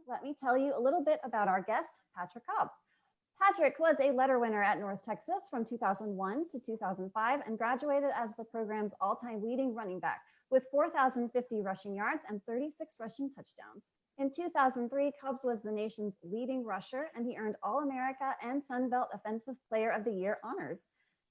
let me tell you a little bit about our guest, Patrick Cobbs. Patrick was a letter winner at North Texas from 2001 to 2005 and graduated as the program's all-time leading running back with 4,050 rushing yards and 36 rushing touchdowns. In 2003, Cobbs was the nation's leading rusher, and he earned All-America and Sun Belt Offensive Player of the Year honors.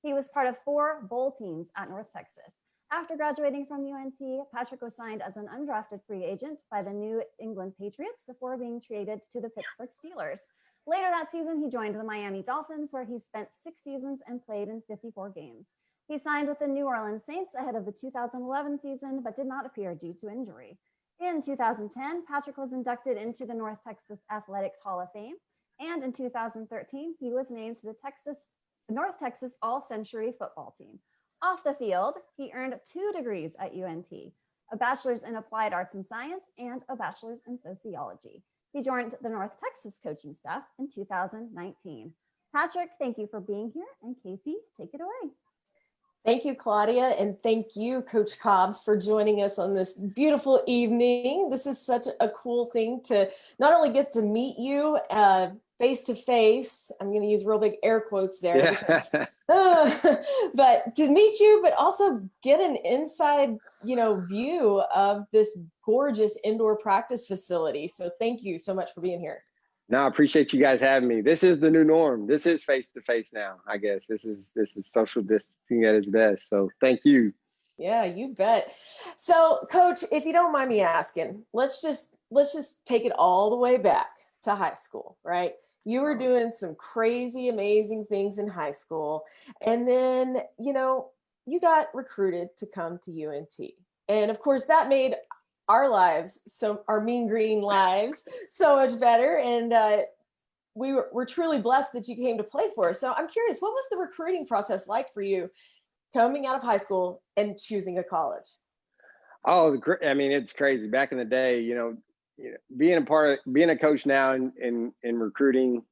He was part of 4 bowl teams at North Texas. After graduating from UNT, Patrick was signed as an undrafted free agent by the New England Patriots before being traded to the Pittsburgh Steelers. Later that season, he joined the Miami Dolphins, where he spent 6 seasons and played in 54 games. He signed with the New Orleans Saints ahead of the 2011 season, but did not appear due to injury. In 2010, Patrick was inducted into the North Texas Athletics Hall of Fame, and in 2013, he was named to the North Texas All-Century football team. Off the field, he earned 2 degrees at UNT, a bachelor's in applied arts and science and a bachelor's in sociology. He joined the North Texas coaching staff in 2019. Patrick, thank you for being here, and Casey, take it away. Thank you, Claudia, and thank you, Coach Cobbs, for joining us on this beautiful evening. This is such a cool thing to not only get to meet you face to face. I'm going to use real big air quotes there, Yeah. but to meet you, but also get an inside, view of this gorgeous indoor practice facility. So thank you so much for being here. No, I appreciate you guys having me. This is the new norm. This is face to face now. I guess this is social distancing at its best. So thank you. Yeah, you bet. So, Coach, if you don't mind me asking, let's just take it all the way back to high school, right? You were doing some crazy, amazing things in high school, and then you got recruited to come to UNT, and of course that made our lives, our Mean Green lives, so much better. And we're truly blessed that you came to play for us. So I'm curious, what was the recruiting process like for you coming out of high school and choosing a college? Oh, I mean, it's crazy. Back in the day, being a coach now in recruiting,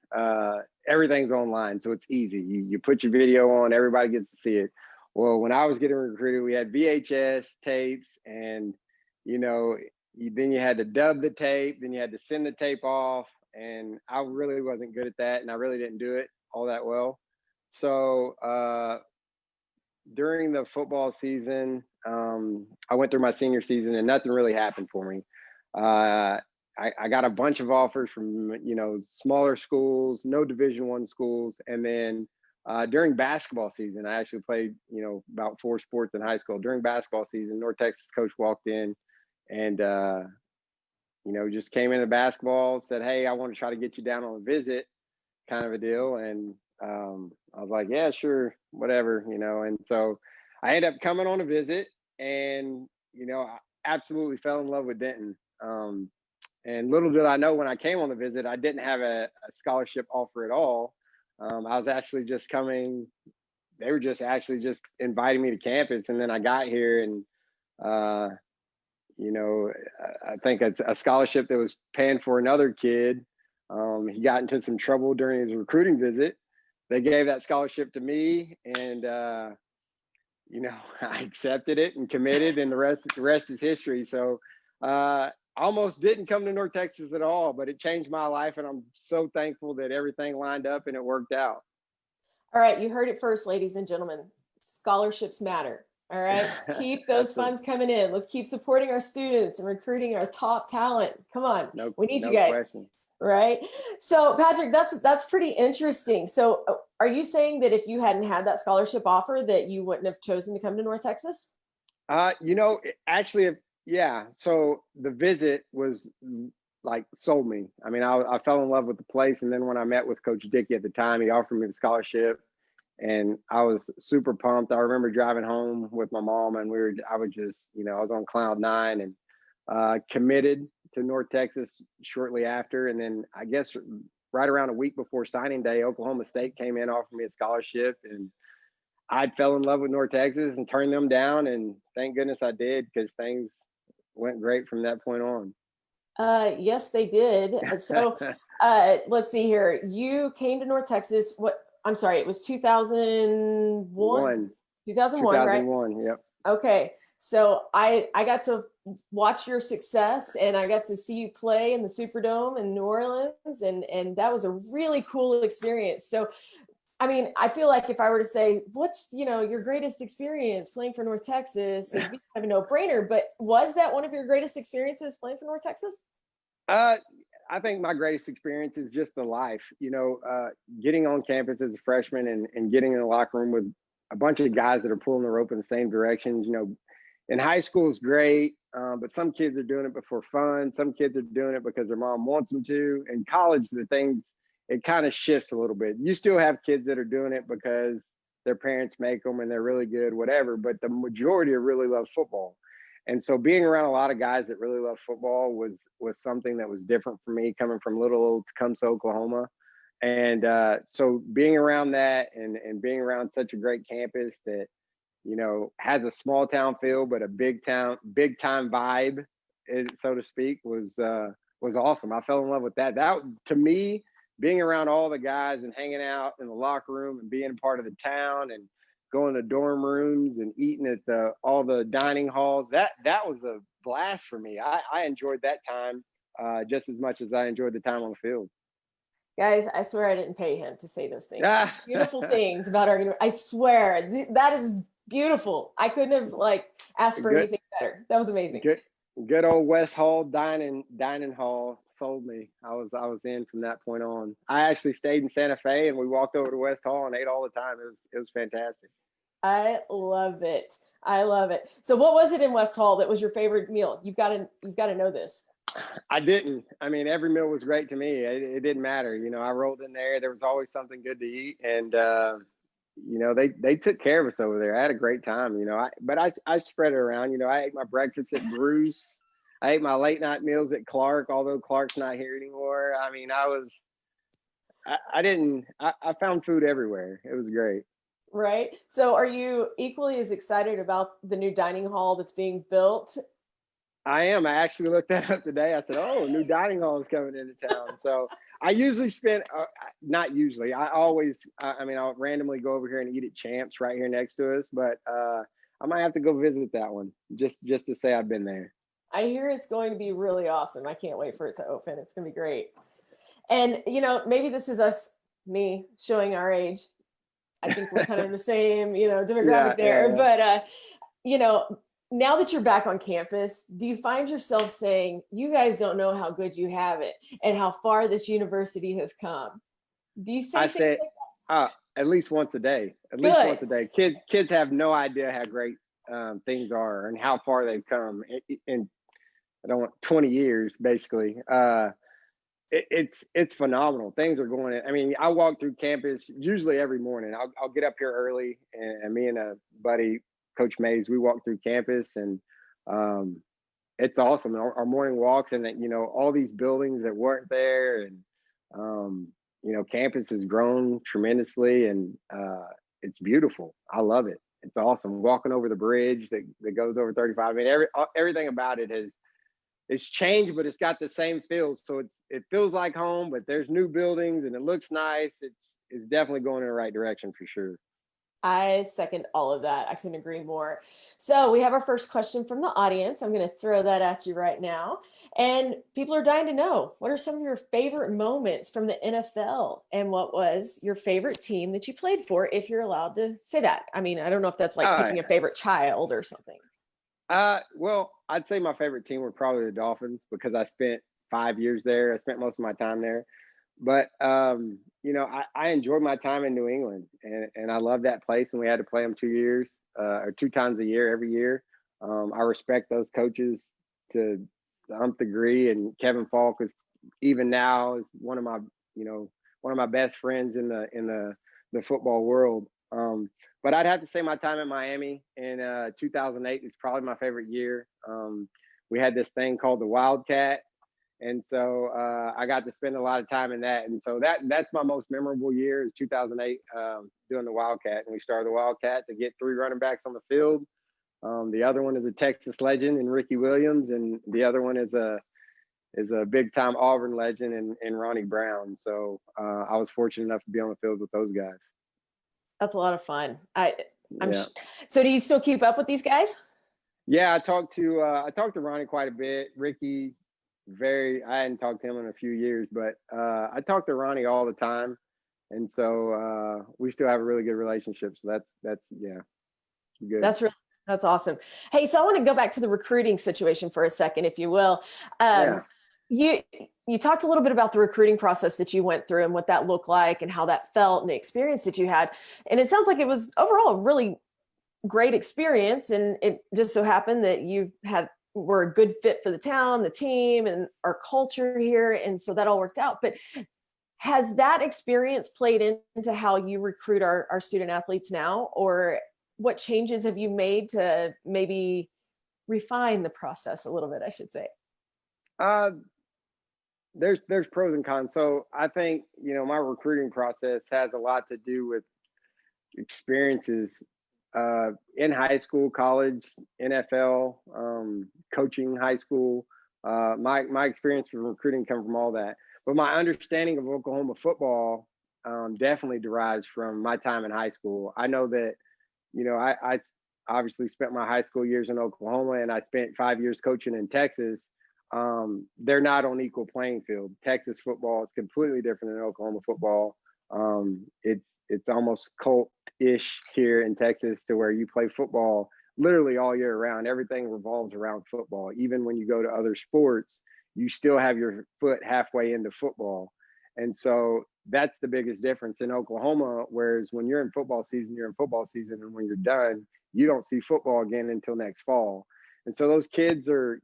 everything's online, so it's easy. You put your video on, everybody gets to see it. Well, when I was getting recruited, we had VHS tapes, and then you had to dub the tape, then you had to send the tape off, and I really wasn't good at that, and I really didn't do it all that well. So during the football season, I went through my senior season, and nothing really happened for me. I got a bunch of offers from smaller schools, no Division I schools, and then during basketball season, I actually played about 4 sports in high school. During basketball season, North Texas coach walked in and just came into basketball, said, "Hey, I want to try to get you down on a visit," kind of a deal. And I was like, "Yeah, sure, whatever," And so I ended up coming on a visit, and I absolutely fell in love with Denton. And little did I know when I came on the visit, I didn't have a scholarship offer at all. I was actually just coming. They were just inviting me to campus, and then I got here, and I think it's a scholarship that was paying for another kid. He got into some trouble during his recruiting visit. They gave that scholarship to me, and I accepted it and committed, and the rest is history. So I almost didn't come to North Texas at all, but it changed my life, and I'm so thankful that everything lined up and it worked out. All right, you heard it first, ladies and gentlemen. Scholarships matter. All right, keep those funds coming in. Let's keep supporting our students and recruiting our top talent. Come on, we need you guys. Question. Right? So, Patrick, that's pretty interesting. So, are you saying that if you hadn't had that scholarship offer, that you wouldn't have chosen to come to North Texas? Actually, yeah. So the visit was like sold me. I mean, I fell in love with the place, and then when I met with Coach Dickey at the time, he offered me the scholarship, and I was super pumped. I remember driving home with my mom, and I was on cloud 9, and committed to North Texas shortly after. And then I guess right around a week before signing day, Oklahoma State came in, offered me a scholarship, and I fell in love with North Texas and turned them down. And thank goodness I did, because things went great from that point on. Yes, they did. So let's see here. You came to North Texas. I'm sorry, it was 2001? 2001, right? 2001, yep. Okay. So I got to watch your success, and I got to see you play in the Superdome in New Orleans, and that was a really cool experience. So I mean, I feel like if I were to say, what's, your greatest experience playing for North Texas, it'd be kind of a no-brainer, but was that one of your greatest experiences playing for North Texas? I think my greatest experience is just the life, getting on campus as a freshman and getting in the locker room with a bunch of guys that are pulling the rope in the same directions. In high school is great, but some kids are doing it for fun. Some kids are doing it because their mom wants them to. In college, it kind of shifts a little bit. You still have kids that are doing it because their parents make them and they're really good, whatever, but the majority really love football. And so being around a lot of guys that really love football was something that was different for me, coming from little old Tecumseh, Oklahoma. And so being around that and being around such a great campus that, has a small town feel, but a big time vibe, so to speak, was awesome. I fell in love with that. That, to me, being around all the guys and hanging out in the locker room and being part of the town and going to dorm rooms and eating at all the dining halls, that was a blast for me. I enjoyed that time just as much as I enjoyed the time on the field. Guys, I swear I didn't pay him to say those things. Beautiful things about our, I swear, that is beautiful. I couldn't have asked for anything better. That was amazing. Good old West Hall dining hall sold me. I was in from that point on. I actually stayed in Santa Fe and we walked over to West Hall and ate all the time. It was fantastic. I love it. I love it. So what was it in West Hall that was your favorite meal? You've got to know this. I didn't. I mean, every meal was great to me. It didn't matter. I rolled in there. There was always something good to eat. And, they took care of us over there. I had a great time, but I spread it around. I ate my breakfast at Bruce. I ate my late night meals at Clark, although Clark's not here anymore. I mean, I found food everywhere. It was great. Right. So are you equally as excited about the new dining hall that's being built? I am. I actually looked that up today. I said, "Oh, a new dining hall is coming into town." So I usually spend, not usually. I'll randomly go over here and eat at Champs right here next to us. But I might have to go visit that one just to say I've been there. I hear it's going to be really awesome. I can't wait for it to open. It's going to be great. And maybe this is me showing our age. I think we're kind of in the same, demographic there. Yeah. But now that you're back on campus, do you find yourself saying, you guys don't know how good you have it and how far this university has come? Do you say things like that? At least once a day. Least once a day. Kids have no idea how great things are and how far they've come in I don't want 20 years, basically. It's phenomenal. Things are going. I mean, I walk through campus usually every morning. I'll get up here early, and me and a buddy, Coach Mays, we walk through campus, and it's awesome. Our morning walks, and all these buildings that weren't there, and campus has grown tremendously, and it's beautiful. I love it. It's awesome. Walking over the bridge that goes over 35. I mean, everything about it it's changed, but it's got the same feel. So it feels like home, but there's new buildings and it looks nice. It's definitely going in the right direction for sure. I second all of that. I couldn't agree more. So we have our first question from the audience. I'm going to throw that at you right now. And people are dying to know, what are some of your favorite moments from the NFL? And what was your favorite team that you played for, if you're allowed to say that? I mean, I don't know if that's picking a favorite child or something. Well, I'd say my favorite team were probably the Dolphins because I spent 5 years there. I spent most of my time there. But, I enjoyed my time in New England and I love that place. And we had to play them 2 years or 2 times a year, every year. I respect those coaches to the nth degree. And Kevin Falk is even now is one of my best friends in the football world. But I'd have to say my time in Miami in 2008 is probably my favorite year. We had this thing called the Wildcat. And so I got to spend a lot of time in that. And so that's my most memorable year is 2008 doing the Wildcat. And we started the Wildcat to get 3 running backs on the field. The other one is a Texas legend in Ricky Williams. And the other one is a big time Auburn legend in Ronnie Brown. So I was fortunate enough to be on the field with those guys. That's a lot of fun. So do you still keep up with these guys? Yeah, I talked to Ronnie quite a bit. Ricky, I hadn't talked to him in a few years, but I talk to Ronnie all the time, and so we still have a really good relationship. So that's yeah, good. That's awesome. Hey, so I want to go back to the recruiting situation for a second, if you will. Yeah. You you talked a little bit about the recruiting process that you went through and what that looked like and how that felt and the experience that you had. And it sounds like it was overall a really great experience. And it just so happened that were a good fit for the town, the team, and our culture here. And so that all worked out. But has that experience played into how you recruit our student athletes now? Or what changes have you made to maybe refine the process a little bit, I should say? Uh, there's pros and cons. So I think, my recruiting process has a lot to do with experiences in high school, college, NFL, coaching high school. My experience with recruiting come from all that. But my understanding of Oklahoma football definitely derives from my time in high school. I know that, I obviously spent my high school years in Oklahoma, and I spent 5 years coaching in Texas. They're not on equal playing field. Texas football is completely different than Oklahoma football. It's almost cult-ish here in Texas, to where you play football literally all year round. Everything revolves around football. Even when you go to other sports, you still have your foot halfway into football. And so that's the biggest difference in Oklahoma. Whereas when you're in football season, you're in football season. And when you're done, you don't see football again until next fall. And so those kids are,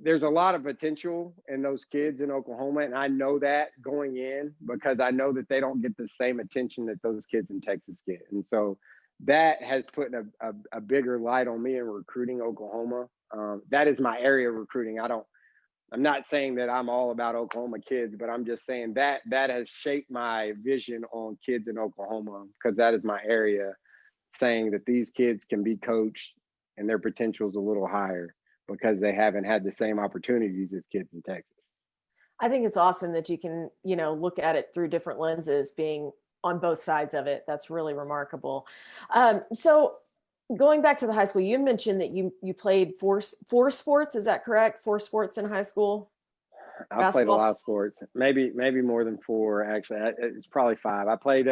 there's a lot of potential in those kids in Oklahoma. And I know that going in, because I know that they don't get the same attention that those kids in Texas get. And so that has put a bigger light on me in recruiting Oklahoma. That is my area of recruiting. I'm not saying that I'm all about Oklahoma kids, but I'm just saying that has shaped my vision on kids in Oklahoma, because that is my area, saying that these kids can be coached and their potential is a little higher because they haven't had the same opportunities as kids in Texas. I think it's awesome that you can, look at it through different lenses, being on both sides of it. That's really remarkable. So going back to the high school, you mentioned that you played four sports. Is that correct? 4 sports in high school? I played a lot of sports, maybe more than 4. Actually, it's probably 5. I played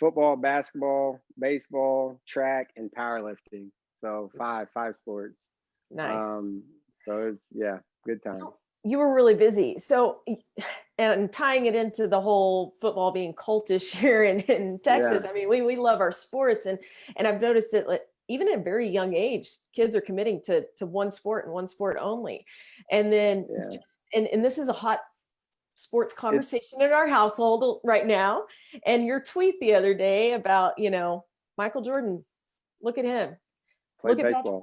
football, basketball, baseball, track, and powerlifting. So five sports. Nice. So it's, good times. You were really busy. So, and tying it into the whole football being cultish here in Texas. Yeah. I mean, we love our sports, and I've noticed that even at a very young age, kids are committing to one sport and one sport only. And then, and this is a hot sports conversation in our household right now. And your tweet the other day about, Michael Jordan, look at him. Look at baseball.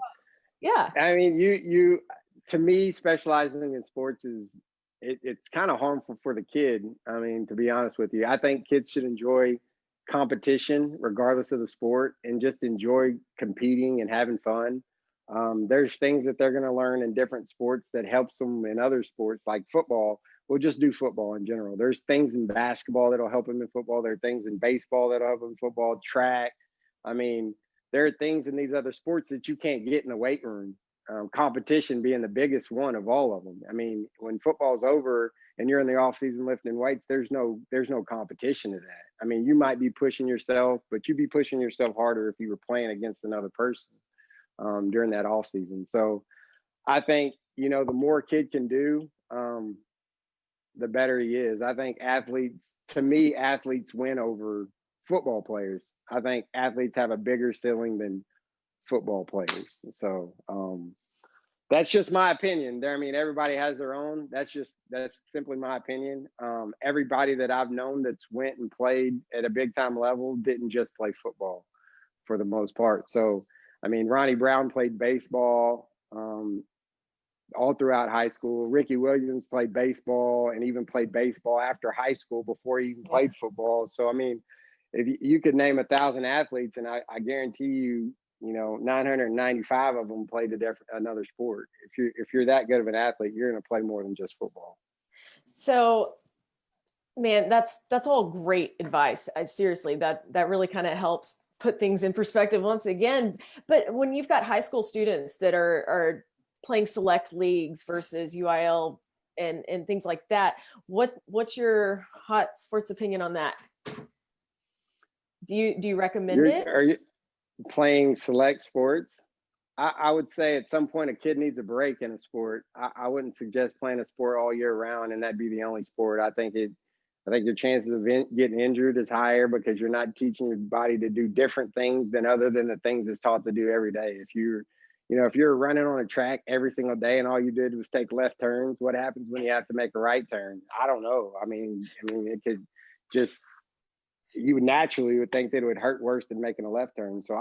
Yeah. I mean, you to me, specializing in sports it's kind of harmful for the kid. I mean, to be honest with you, I think kids should enjoy competition regardless of the sport, and just enjoy competing and having fun. There's things that they're going to learn in different sports that helps them in other sports, like football. We'll just do football in general. There's things in basketball that'll help them in football. There are things in baseball that'll help them in football, track. I mean, there are things in these other sports that you can't get in the weight room. Competition being the biggest one of all of them. I mean, when football's over and you're in the off season lifting weights, there's no competition to that. I mean, you might be pushing yourself, but you'd be pushing yourself harder if you were playing against another person during that off season. So I think, the more a kid can do, the better he is. I think athletes win over football players. I think athletes have a bigger ceiling than football players. So that's just my opinion. I mean, everybody has their own. That's simply my opinion. Everybody that I've known that's went and played at a big time level didn't just play football for the most part. So, I mean, Ronnie Brown played baseball all throughout high school. Ricky Williams played baseball, and even played baseball after high school before he even played football. So, I mean, if you could name 1,000 athletes, and I guarantee you, 995 of them played another sport. If you're that good of an athlete, you're going to play more than just football. So, man, that's all great advice. Seriously, that really kind of helps put things in perspective once again. But when you've got high school students that are playing select leagues versus UIL and things like that, what's your hot sports opinion on that? Do you recommend it? Are you playing select sports? I would say at some point a kid needs a break in a sport. I wouldn't suggest playing a sport all year round and that be the only sport. I think your chances of getting injured is higher because you're not teaching your body to do different things than other than the things it's taught to do every day. If you're running on a track every single day and all you did was take left turns, what happens when you have to make a right turn? I don't know. I mean, it could just, you would think that it would hurt worse than making a left turn. So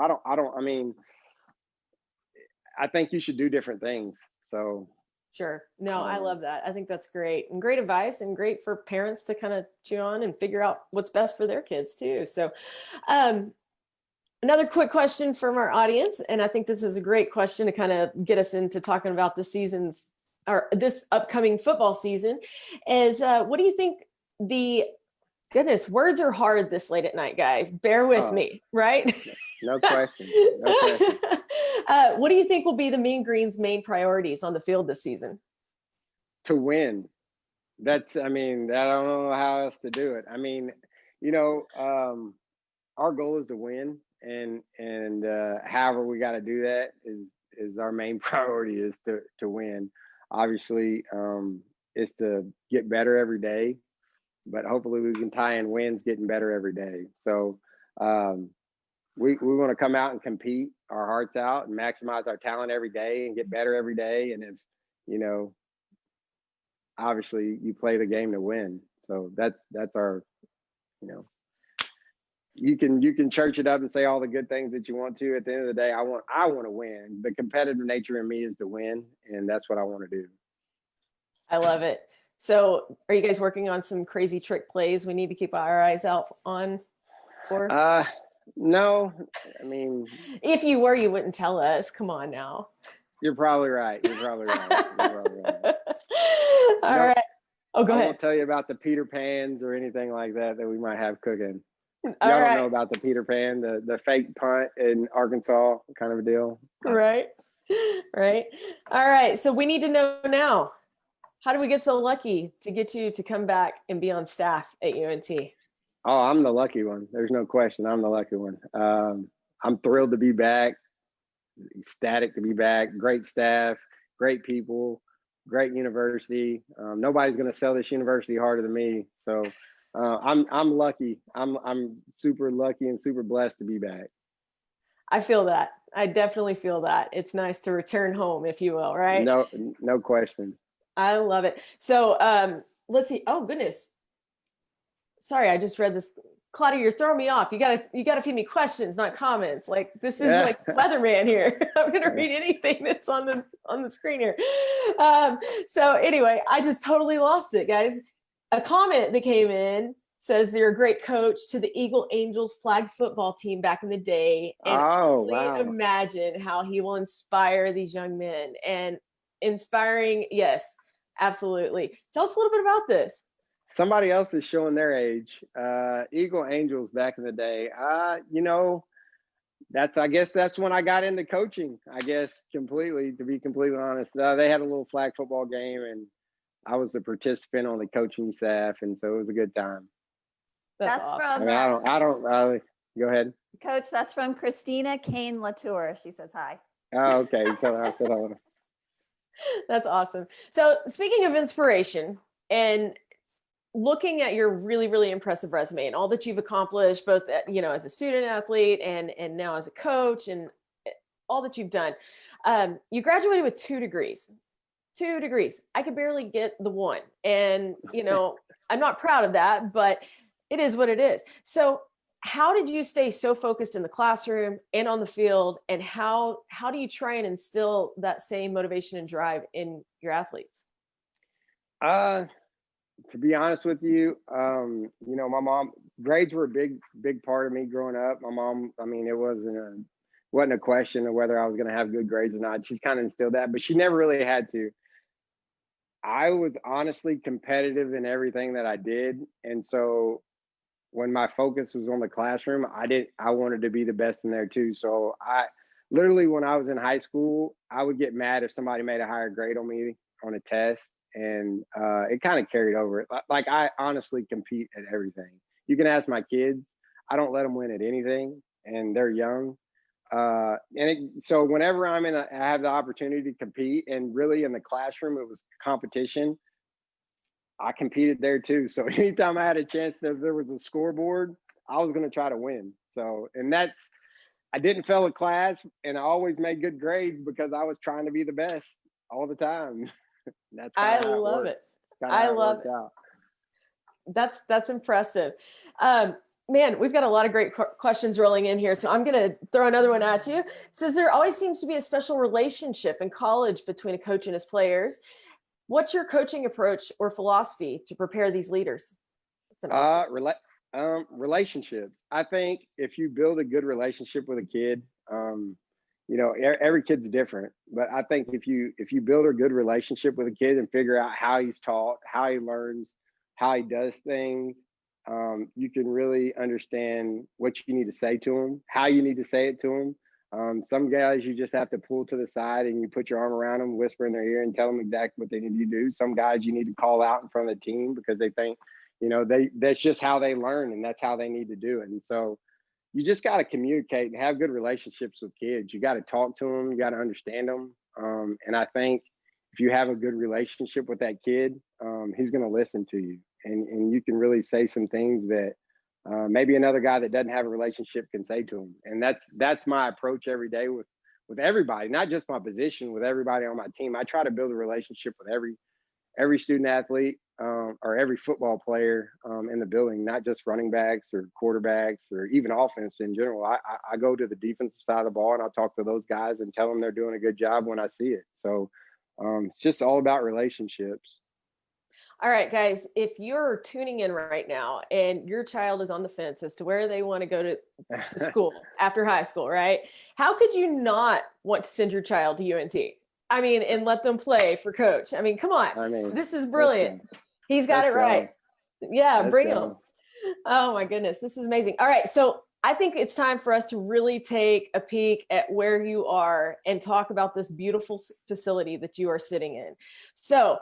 I think you should do different things. So sure. No, I love that. I think that's great and great advice and great for parents to kind of chew on and figure out what's best for their kids too. So, another quick question from our audience, and I think this is a great question to kind of get us into talking about the season's or this upcoming football season is, what do you think goodness, words are hard this late at night, guys. Bear with me, right? No question. No question. What do you think will be the Mean Green's main priorities on the field this season? To win. I don't know how else to do it. I mean, our goal is to win, and however we got to do that is our main priority is to win. Obviously, it's to get better every day, but hopefully we can tie in wins getting better every day. So we want to come out and compete our hearts out and maximize our talent every day and get better every day. And if, obviously you play the game to win. So that's our, you can church it up and say all the good things that you want to. At the end of the day, I want to win. The competitive nature in me is to win, and that's what I want to do. I love it. So are you guys working on some crazy trick plays we need to keep our eyes out on for? No, I mean, if you were, you wouldn't tell us. Come on now. You're probably right. All right. Oh, go ahead. I won't tell you about the Peter Pans or anything like that we might have cooking. Y'all All don't know about the Peter Pan, the fake punt in Arkansas kind of a deal. Right. All right. So we need to know now, how do we get so lucky to get you to come back and be on staff at UNT? Oh, I'm the lucky one. There's no question. I'm the lucky one. I'm thrilled to be back, ecstatic to be back. Great staff, great people, great university. Nobody's going to sell this university harder than me. So I'm lucky. I'm super lucky and super blessed to be back. I feel that. I definitely feel that. It's nice to return home, if you will, right? No question. I love it. So let's see. Oh, goodness. Sorry, I just read this. Claudia, you're throwing me off. You gotta feed me questions, not comments. Like, this is like weatherman here. I'm gonna read anything that's on the screen here. So anyway, I just totally lost it, guys. A comment that came in says you're a great coach to the Eagle Angels flag football team back in the day. And wow. Imagine how he will inspire these young men. And inspiring, yes, absolutely. Tell us a little bit about this. Somebody else is showing their age. Eagle Angels back in the day. I guess that's when I got into coaching. I guess to be completely honest. They had a little flag football game, and I was a participant on the coaching staff, and so it was a good time. That's awesome. from. I don't. Go ahead, Coach. That's from Christina Kane Latour. She says hi. Oh, okay. Tell her I said hello. That's awesome. So speaking of inspiration and looking at your really, really impressive resume and all that you've accomplished, both as a student athlete and now as a coach, and all that you've done, you graduated with 2 degrees. 2 degrees. I could barely get the one, and I'm not proud of that, but it is what it is. So how did you stay so focused in the classroom and on the field, and how do you try and instill that same motivation and drive in your athletes? To be honest with you, my mom, grades were a big part of me growing up. My mom, it wasn't a question of whether I was going to have good grades or not. She's kind of instilled that, but she never really had to. I was honestly competitive in everything that I did. And so when my focus was on the classroom, I wanted to be the best in there too. So I literally, when I was in high school, I would get mad if somebody made a higher grade on me on a test. And it kind of carried over. Like I honestly compete at everything. You can ask my kids. I don't let them win at anything, and they're young. So whenever I have the opportunity to compete, and really in the classroom, it was competition. I competed there too. So anytime I had a chance that there was a scoreboard, I was going to try to win. So, and I didn't fail a class, and I always made good grades because I was trying to be the best all the time. That's I love it. I love it. Out. That's impressive. Man, we've got a lot of great questions rolling in here. So I'm going to throw another one at you. It says there always seems to be a special relationship in college between a coach and his players. What's your coaching approach or philosophy to prepare these leaders? Relationships. I think if you build a good relationship with a kid, every kid's different, but I think if you build a good relationship with a kid and figure out how he's taught, how he learns, how he does things, you can really understand what you need to say to him, how you need to say it to him. Some guys you just have to pull to the side and you put your arm around them, whisper in their ear, and tell them exactly what they need to do. Some guys you need to call out in front of the team because they think, that's just how they learn and that's how they need to do it. And so you just got to communicate and have good relationships with kids. You got to talk to them. You got to understand them. And I think if you have a good relationship with that kid, he's going to listen to you, and you can really say some things that maybe another guy that doesn't have a relationship can say to him. And that's my approach every day with everybody, not just my position, with everybody on my team. I try to build a relationship with every student athlete or every football player in the building, not just running backs or quarterbacks or even offense in general. I go to the defensive side of the ball and I talk to those guys and tell them they're doing a good job when I see it. So it's just all about relationships. All right, guys, if you're tuning in right now and your child is on the fence as to where they want to go to school after high school, right? How could you not want to send your child to UNT? I mean, and let them play for coach. I mean, come on. This is brilliant. He's got it right. Yeah, bring him. Oh my goodness, this is amazing. All right, so I think it's time for us to really take a peek at where you are and talk about this beautiful facility that you are sitting in. So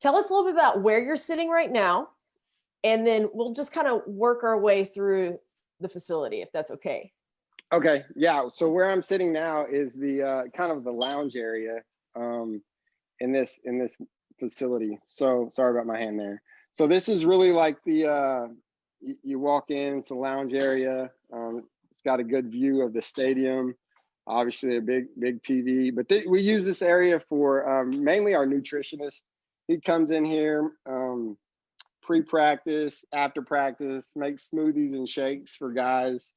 tell us a little bit about where you're sitting right now, and then we'll just kind of work our way through the facility, if that's okay. Okay, yeah. So where I'm sitting now is the kind of the lounge area in this facility. So sorry about my hand there. So this is really like the you walk in, it's a lounge area. It's got a good view of the stadium. Obviously, a big TV. But we use this area for mainly our nutritionist. He comes in here pre-practice, after practice, makes smoothies and shakes for guys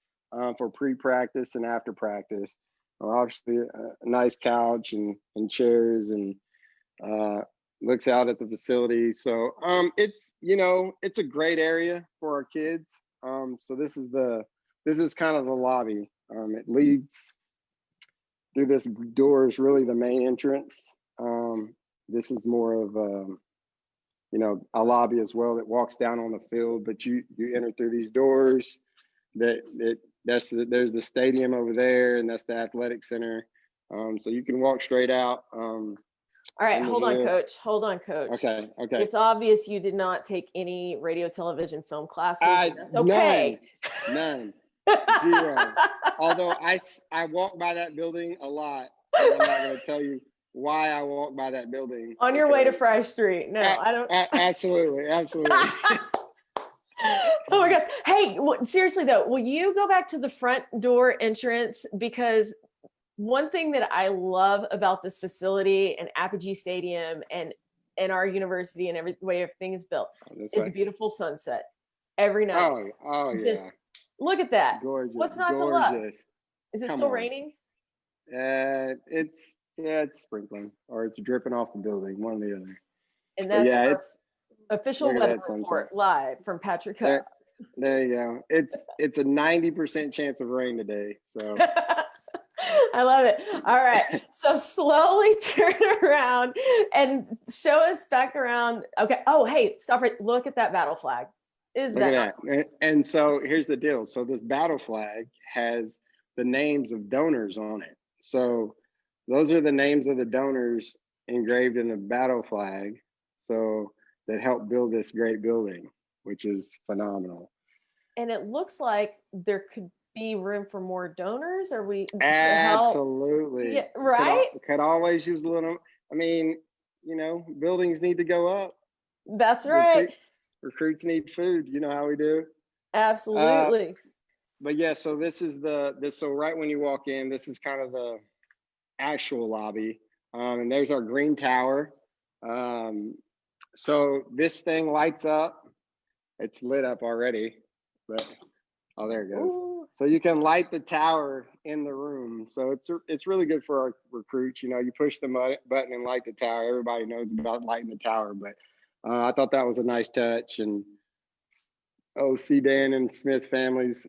for pre-practice and after practice. Obviously, a nice couch and chairs, and looks out at the facility. So it's a great area for our kids. So this is kind of the lobby. It leads through this door is really the main entrance. This is more of a lobby as well that walks down on the field, but you enter through these doors. There's the stadium over there, and that's the athletic center. So you can walk straight out. All right, hold on, coach. Okay. It's obvious you did not take any radio, television, film classes. That's okay. None. Zero. Although I walk by that building a lot. I'm not going to tell you why I walk by that building. On your way to Fry Street. No, I don't. Absolutely. Oh my gosh. Hey, seriously though, will you go back to the front door entrance? Because one thing that I love about this facility and Apogee Stadium and our university and every way everything is built is a beautiful sunset every night. Oh yeah. Just look at that. Gorgeous. What's not to love? Is it still raining? It's sprinkling, or it's dripping off the building, one or the other. And that's it's official weather report live from Patrick Cobbs. There you go. It's a 90% chance of rain today. So I love it. All right. So slowly turn around and show us back around. Okay. Oh, hey, stop right. Look at that battle flag. is Look at that? that. And so here's the deal. So this battle flag has the names of donors on it. So those are the names of the donors engraved in the battle flag. So that helped build this great building, which is phenomenal. And it looks like there could be room for more donors. Are we to help? Absolutely. Yeah, right? Could always use a little. I mean, buildings need to go up. That's right. Recruits need food. You know how we do. Absolutely. But yeah, so this is so right when you walk in, this is kind of the actual lobby. And there's our green tower. So this thing lights up. It's lit up already, but oh, there it goes. Ooh. So you can light the tower in the room. So it's really good for our recruits. You push the button and light the tower. Everybody knows about lighting the tower, but I thought that was a nice touch. And C. Dan and Smith families.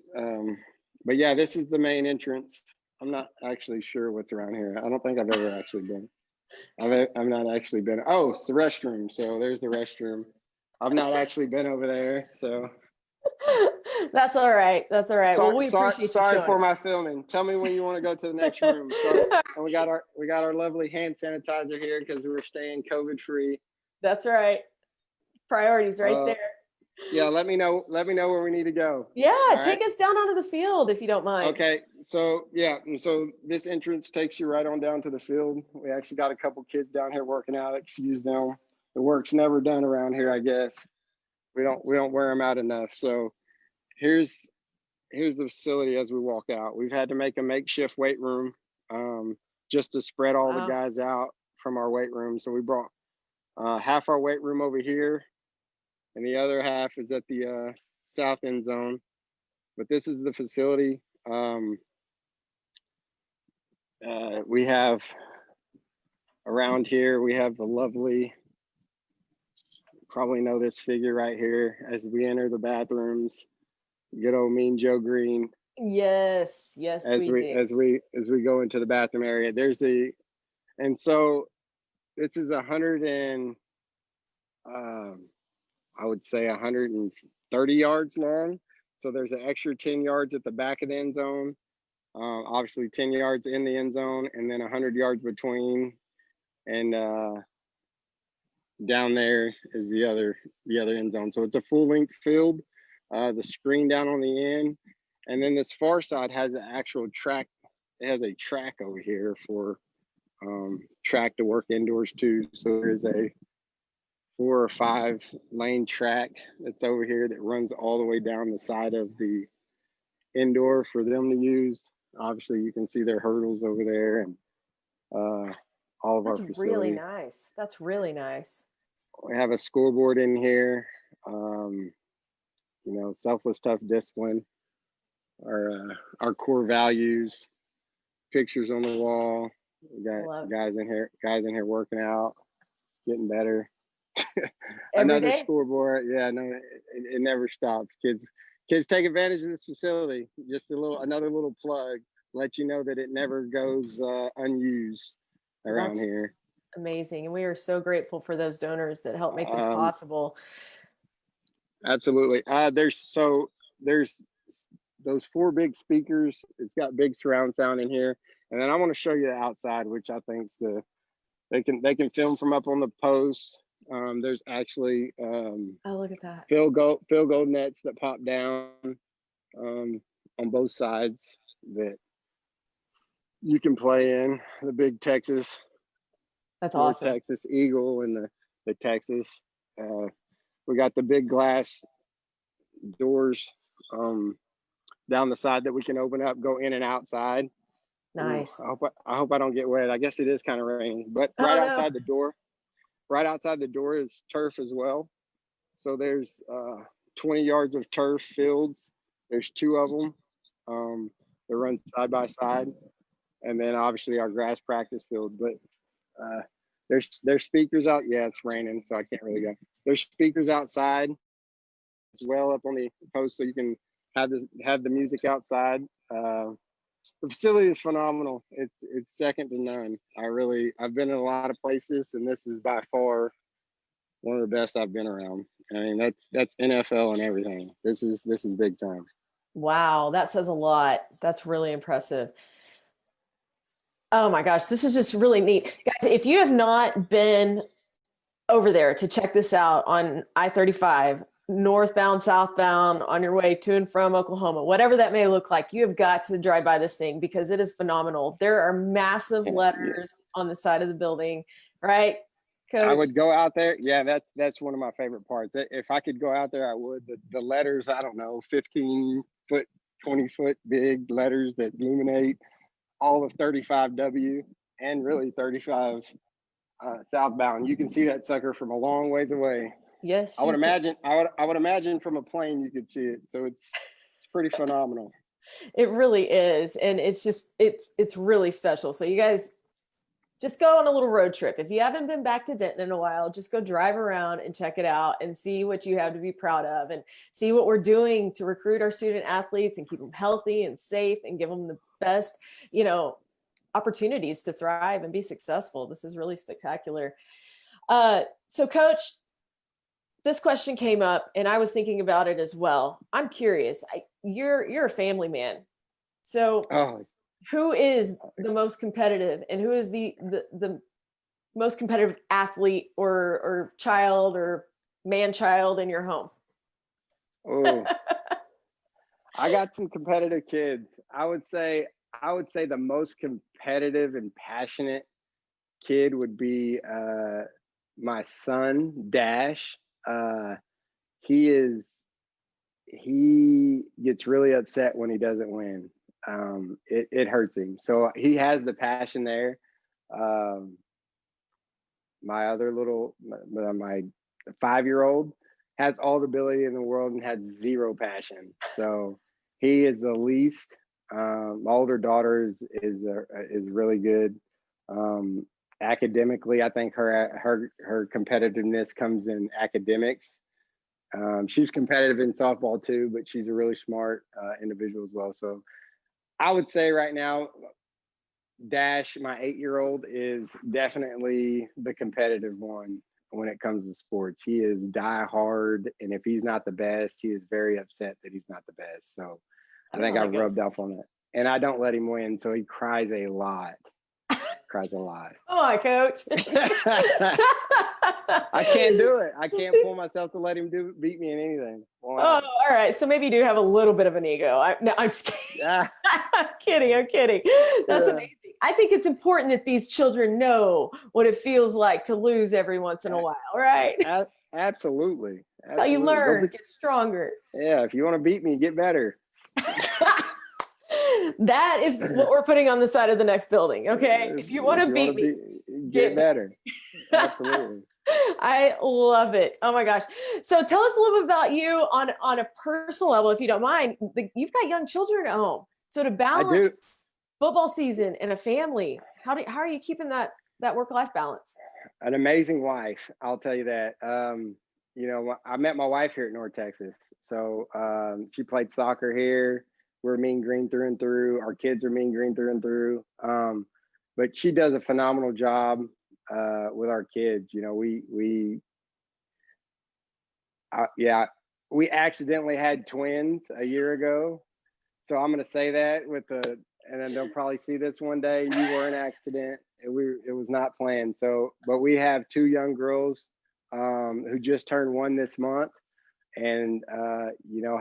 But yeah, this is the main entrance. I'm not actually sure what's around here. I don't think I've ever actually been. I've not actually been. Oh, it's the restroom. So there's the restroom. I've not actually been over there. So That's all right. That's all right. Sorry, Well, we appreciate you sorry for showing us. my filming. Tell me when you want to go to the next room. So, and we got our lovely hand sanitizer here because we're staying COVID free. That's right. Priorities right there. Yeah, let me know where we need to go. Yeah, All take right? us down onto the field if you don't mind. Okay, so yeah, so this entrance takes you right on down to the field. We actually got a couple kids down here working out. Excuse them. The work's never done around here, I guess. We don't wear them out enough. So here's the facility as we walk out. We've had to make a makeshift weight room just to spread all the guys out from our weight room. So we brought half our weight room over here, and the other half is at the south end zone. But this is the facility. We have around here, we have the lovely, probably know this figure right here as we enter the bathrooms. Good old Mean Joe Green. Yes, as we go into the bathroom area. And so this is 100 and I would say 130 yards long. So there's an extra 10 yards at the back of the end zone. Obviously 10 yards in the end zone, and then 100 yards between. And down there is the other end zone. So it's a full length field. The screen down on the end, and then this far side has an actual track. It has a track over here for track to work indoors too. So there's a 4 or 5 lane track that's over here that runs all the way down the side of the indoor for them to use. Obviously, you can see their hurdles over there, and all of our facilities. That's really nice. That's really nice. We have a scoreboard in here. Selfless, tough discipline, our core values, pictures on the wall. We got guys in here working out, getting better. Another scoreboard. Yeah, no, it never stops. Kids take advantage of this facility. Just another little plug, let you know that it never goes unused around here. Amazing. And we are so grateful for those donors that help make this possible. Absolutely. There's those 4 big speakers. It's got big surround sound in here. And then I want to show you the outside, which I think's they can film from up on the post. There's actually look at that. field goal nets that pop down on both sides that you can play in. The big Texas. That's awesome. Texas Eagle and the Texas. We got the big glass doors down the side that we can open up, go in and outside. Nice. I hope I don't get wet. I guess it is kind of raining, but outside the door is turf as well. So there's 20 yards of turf fields. There's 2 of them. They run side by side, and then obviously our grass practice field. But there's speakers out. Yeah, it's raining, so I can't really go. There's speakers outside as well up on the post, so you can have the music outside. The facility is phenomenal. It's second to none. I've been in a lot of places, and this is by far one of the best I've been around. I mean, that's NFL and everything. This is big time. Wow, that says a lot. That's really impressive. Oh my gosh, this is just really neat. Guys, if you have not been over there to check this out on I-35, northbound, southbound, on your way to and from Oklahoma, whatever that may look like, you have got to drive by this thing because it is phenomenal. There are massive letters on the side of the building, right, Coach? I would go out there. Yeah, that's one of my favorite parts. If I could go out there, I would. The letters, I don't know, 15-foot, 20-foot big letters that illuminate all of 35W and really 35 southbound. You can see that sucker from a long ways away. Yes, I would imagine. I would imagine from a plane you could see it. So it's pretty phenomenal. It really is, and it's just it's really special. So you guys just go on a little road trip. If you haven't been back to Denton in a while, just go drive around and check it out and see what you have to be proud of and see what we're doing to recruit our student athletes and keep them healthy and safe and give them the best, opportunities to thrive and be successful. This is really spectacular. So Coach, this question came up and I was thinking about it as well. I'm curious. You're a family man. So who is the most competitive and who is the most competitive athlete or child or man-child in your home? Oh, I got some competitive kids. I would say the most competitive and passionate kid would be my son Dash. He gets really upset when he doesn't win. It hurts him. So he has the passion there. My other my 5-year-old has all the ability in the world and has zero passion. So he is the least. My older daughter is really good. Academically, I think her competitiveness comes in academics. She's competitive in softball too, but she's a really smart individual as well. So I would say right now, Dash, my 8-year-old, is definitely the competitive one when it comes to sports. He is die hard, and if he's not the best, he is very upset that he's not the best. So I think I rubbed off on it. And I don't let him win, so he cries a lot. Cries a lot. Come on, Coach. I can't do it. I can't pull myself to let him beat me in anything. Oh, all right. So maybe you do have a little bit of an ego. I'm just kidding. Yeah. I'm kidding. That's amazing. I think it's important that these children know what it feels like to lose every once in a while, right? Absolutely. How you learn, get stronger. Yeah, if you want to beat me, get better. That is what we're putting on the side of the next building. Okay. If you want to beat me, get better. Absolutely. I love it. Oh my gosh. So tell us a little bit about you on a personal level, if you don't mind. You've got young children at home. So to balance football season and a family, how are you keeping that work-life balance? An amazing wife. I'll tell you that. I met my wife here at North Texas. So she played soccer here. We're mean green through and through. Our kids are mean green through and through. But she does a phenomenal job with our kids. We accidentally had twins a year ago. So I'm going to say that and then they'll probably see this one day. You were an accident. It was not planned. So, but we have 2 young girls who just turned 1 this month. And,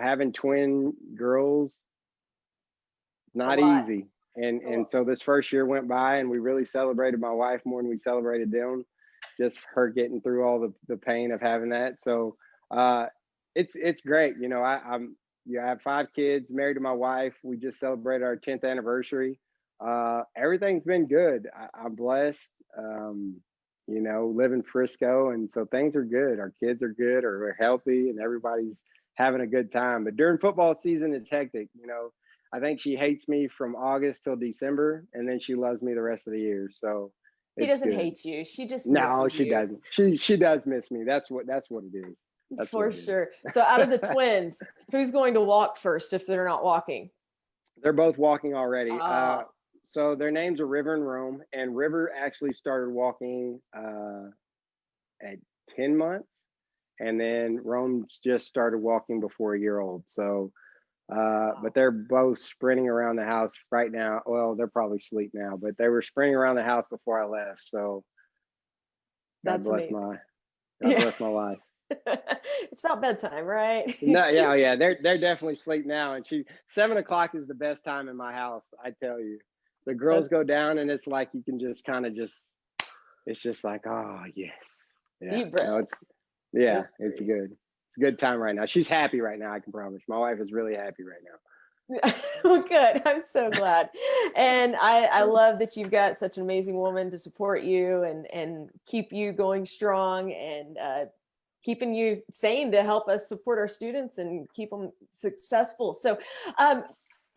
having twin girls, not easy. And so this first year went by and we really celebrated my wife more than we celebrated them, just her getting through all the pain of having that. So it's great. I have 5 kids, married to my wife. We just celebrated our 10th anniversary. Everything's been good. I'm blessed, live in Frisco. And so things are good. Our kids are good, or we're healthy, and everybody's having a good time. But during football season, it's hectic. I think she hates me from August till December, and then she loves me the rest of the year. So she doesn't hate you. She just doesn't. She does miss me. That's what it is. That's for sure. So out of the twins, who's going to walk first if they're not walking? They're both walking already. So their names are River and Rome, and River actually started walking at 10 months. And then Rome just started walking before a year old. So, but they're both sprinting around the house right now. Well, they're probably asleep now, but they were sprinting around the house before I left. So God That's bless amazing. God bless my life. It's about bedtime, right? No, yeah, they're definitely asleep now. And 7 o'clock is the best time in my house. I tell you, the girls go down and it's like, you can just kind of it's just like, oh yes. Yeah. Deep breath. No, it's good. It's a good time right now. She's happy right now. I can promise. My wife is really happy right now. Well, good. I'm so glad. And I love that you've got such an amazing woman to support you and keep you going strong and keeping you sane to help us support our students and keep them successful. So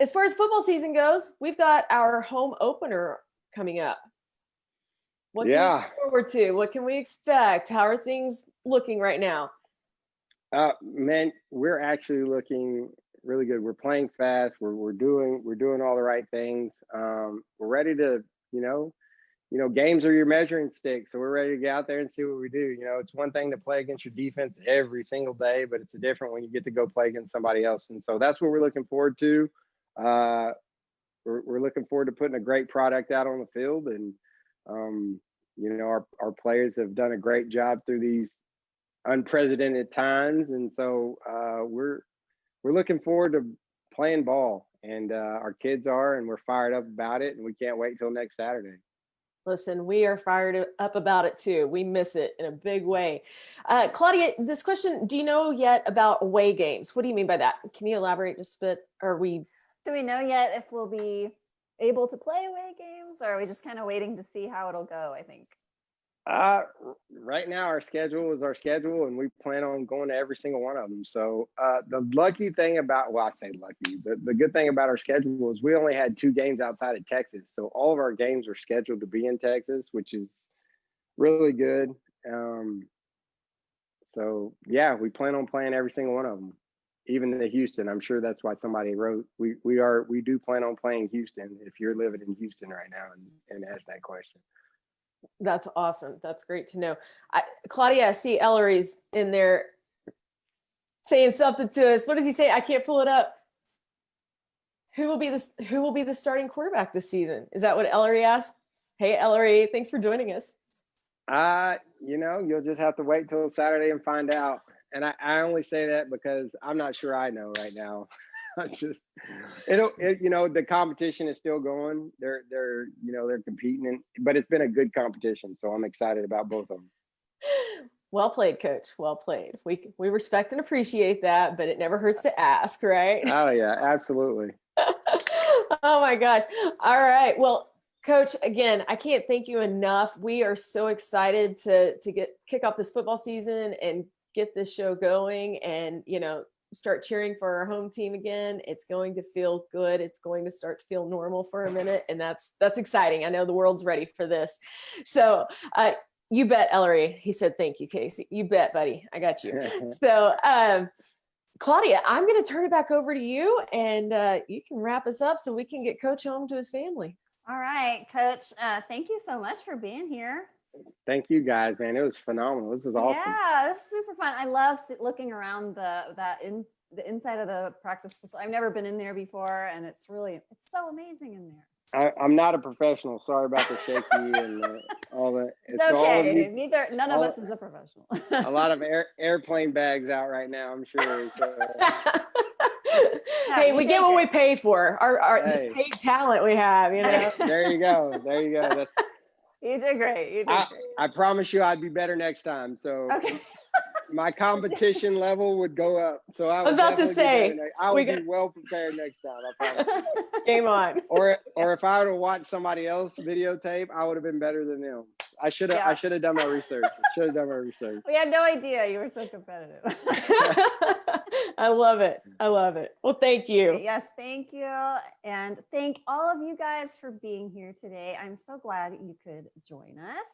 as far as football season goes, we've got our home opener coming up. What can we look forward to? What can we expect? How are things looking right now? Man, we're actually looking really good. We're playing fast. We're doing all the right things. We're ready to, games are your measuring stick. So we're ready to get out there and see what we do. It's one thing to play against your defense every single day, but it's different when you get to go play against somebody else. And so that's what we're looking forward to. We're looking forward to putting a great product out on the field. And, our players have done a great job through these unprecedented times. And so we're looking forward to playing ball, and our kids are, and we're fired up about it, and we can't wait till next Saturday. Listen, we are fired up about it too. We miss it in a big way. Claudia, this question, do you know yet about away games? What do you mean by that? Can you elaborate just a bit? Do we know yet if we'll be able to play away games, or are we just kind of waiting to see how it'll go, I think? Right now our schedule is our schedule, and we plan on going to every single one of them. So the lucky thing about, I say lucky, the good thing about our schedule is we only had 2 games outside of Texas. So all of our games are scheduled to be in Texas, which is really good. So yeah, we plan on playing every single one of them, even in Houston. I'm sure that's why somebody wrote, we do plan on playing Houston, if you're living in Houston right now and ask that question. That's awesome. That's great to know. Claudia, I see Ellery's in there saying something to us. What does he say? I can't pull it up. Who will be the starting quarterback this season? Is that what Ellery asked? Hey, Ellery, thanks for joining us. You'll just have to wait till Saturday and find out. And I only say that because I'm not sure I know right now. The competition is still going. They're competing, but it's been a good competition. So I'm excited about both of them. Well played, Coach. Well played. We respect and appreciate that, but it never hurts to ask, right? Oh yeah, absolutely. Oh my gosh. All right. Well, Coach, again, I can't thank you enough. We are so excited to kick off this football season and get this show going and, start cheering for our home team again. It's going to feel good. It's going to start to feel normal for a minute. And that's exciting. I know the world's ready for this. So you bet, Ellery. He said, thank you, Casey. You bet, buddy. I got you. So Claudia, I'm going to turn it back over to you, and you can wrap us up so we can get Coach home to his family. All right, Coach. Thank you so much for being here. Thank you guys, man. It was phenomenal. This is awesome. Yeah, this is super fun. I love looking around the inside of the practice facility. I've never been in there before, and it's so amazing in there. I'm not a professional. Sorry about the shaky and all that. It's okay. None of us is a professional. A lot of airplane bags out right now, I'm sure. So. Hey, we get what we pay for. This paid talent we have, There you go. You did great. I promise you I'd be better next time. So my competition level would go up. So I was about to say I would be well prepared next time. I promise. Game on. Or if I would have watched somebody else videotape, I would have been better than them. I should have done my research. We had no idea you were so competitive. I love it. Well, thank you. Yes, thank you. And thank all of you guys for being here today. I'm so glad you could join us.